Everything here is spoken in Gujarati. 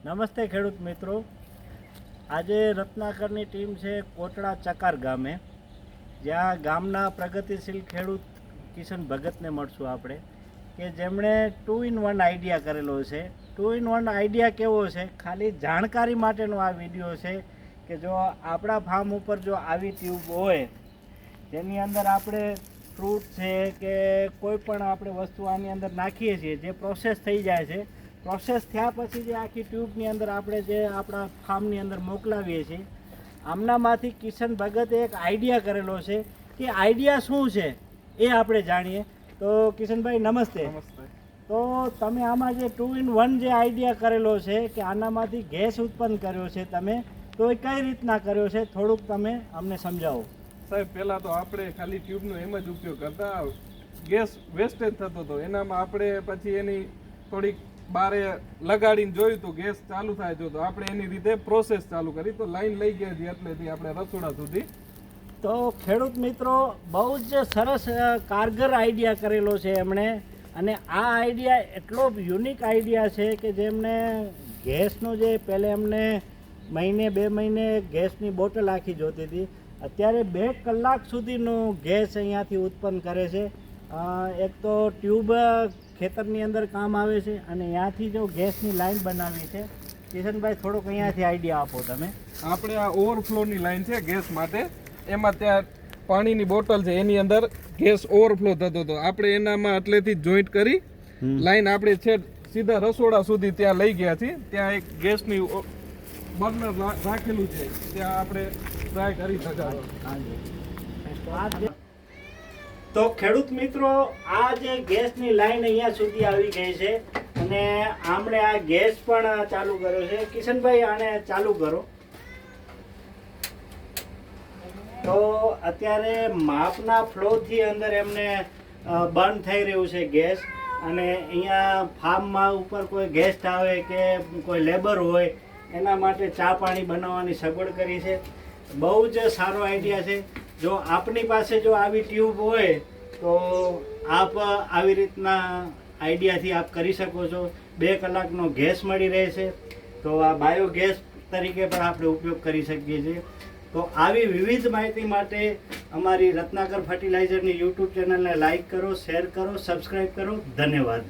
નમસ્તે ખેડૂત મિત્રો, આજે રત્નાકરની ટીમ છે કોટડા ચકાર ગામે, જ્યાં ગામના પ્રગતિશીલ ખેડૂત કિશન ભગતને મળશું આપણે, કે જેમણે 2-in-1 આઈડિયા કરેલો છે. 2-in-1 આઈડિયા કેવો છે, ખાલી જાણકારી માટેનો આ વિડીયો છે કે જો આપણા ફાર્મ ઉપર જો આવી ટ્યુબ હોય જેની અંદર આપણે ફ્રૂટ છે કે કોઈ પણ આપણે વસ્તુ આની અંદર નાખીએ છીએ, જે પ્રોસેસ થઈ જાય છે, પ્રોસેસ થયા પછી જે આખી ટ્યુબની અંદર આપણે જે આપણા ફાર્મની અંદર મોકલાવીએ છીએ, આમનામાંથી કિશન ભગતે એક આઈડિયા કરેલો છે. કે આઈડિયા શું છે એ આપણે જાણીએ. તો કિશનભાઈ નમસ્તે. નમસ્તે. તો તમે આમાં જે 2-in-1 જે આઈડિયા કરેલો છે કે આનામાંથી ગેસ ઉત્પન્ન કર્યો છે તમે, તો એ કઈ રીતના કર્યો છે થોડુંક તમે અમને સમજાવો. સાહેબ, પહેલાં તો આપણે ખાલી ટ્યુબનો એમ જ ઉપયોગ કરતા, ગેસ વેસ્ટેજ થતો હતો. એનામાં આપણે પછી એની થોડીક બારે લગાડીને જોયું તો ગેસ ચાલુ થાય જો, તો આપણે એની રીતે પ્રોસેસ ચાલુ કરી, તો લાઈન લઈ ગયા હતી એટલેથી આપણે રસોડા સુધી. તો ખેડૂત મિત્રો, બહુ જ સરસ કારગર આઈડિયા કરેલો છે એમણે, અને આ આઈડિયા એટલો યુનિક આઈડિયા છે કે જેમણે ગેસનો જે પહેલે એમને મહિને 2 મહિને ગેસની બોટલ આખી જોતી હતી, અત્યારે 2 કલાક સુધીનો ગેસ અહીંયાથી ઉત્પન્ન કરે છે. એક તો ટ્યુબ ખેતરની અંદર કામ આવે છે અને અહીંયાથી જો ગેસની લાઈન બનાવી છે. કિશનભાઈ થોડોક અહીંયાથી આઈડિયા આપો તમે. આપણે આ ઓવરફ્લોની લાઈન છે ગેસ માટે, એમાં ત્યાં પાણીની બોટલ છે, એની અંદર ગેસ ઓવરફ્લો થતો હતો. આપણે એનામાં એટલેથી જોઈન્ટ કરી લાઈન આપણે છેડ સીધા રસોડા સુધી ત્યાં લઈ ગયા છીએ. ત્યાં એક ગેસની બર્નર રાખેલું છે, ત્યાં આપણે ટ્રાય કરી શકાય. તો ખેડૂત મિત્રો, આ જે ગેસની લાઈન અહીંયા સુધી આવી ગઈ છે અને આમણે આ ગેસ પણ ચાલુ કર્યો છે. કિશનભાઈ, આને ચાલુ કરો. તો અત્યારે માપના ફ્લોથી અંદર એમને બર્ન થઈ રહ્યું છે ગેસ, અને અહીંયા ફાર્મમાં ઉપર કોઈ ગેસ્ટ આવે કે કોઈ લેબર હોય એના માટે ચા પાણી બનાવવાની સગવડ કરી છે. બહુ જ સારો આઈડિયા છે. જો આપની પાસે જો આવી ટ્યુબ હોય તો આપ આવી રીતના આઈડિયાથી આપ કરી શકો છો. 2 કલાકનો ગેસ મળી રહેશે, તો આ બાયોગેસ તરીકે પણ આપણે ઉપયોગ કરી શકીએ છીએ. તો આવી વિવિધ માહિતી માટે અમારી રત્નાકર ફર્ટિલાઇઝરની યુટ્યુબ ચેનલને લાઇક કરો, શેર કરો, સબસ્ક્રાઈબ કરો. ધન્યવાદ.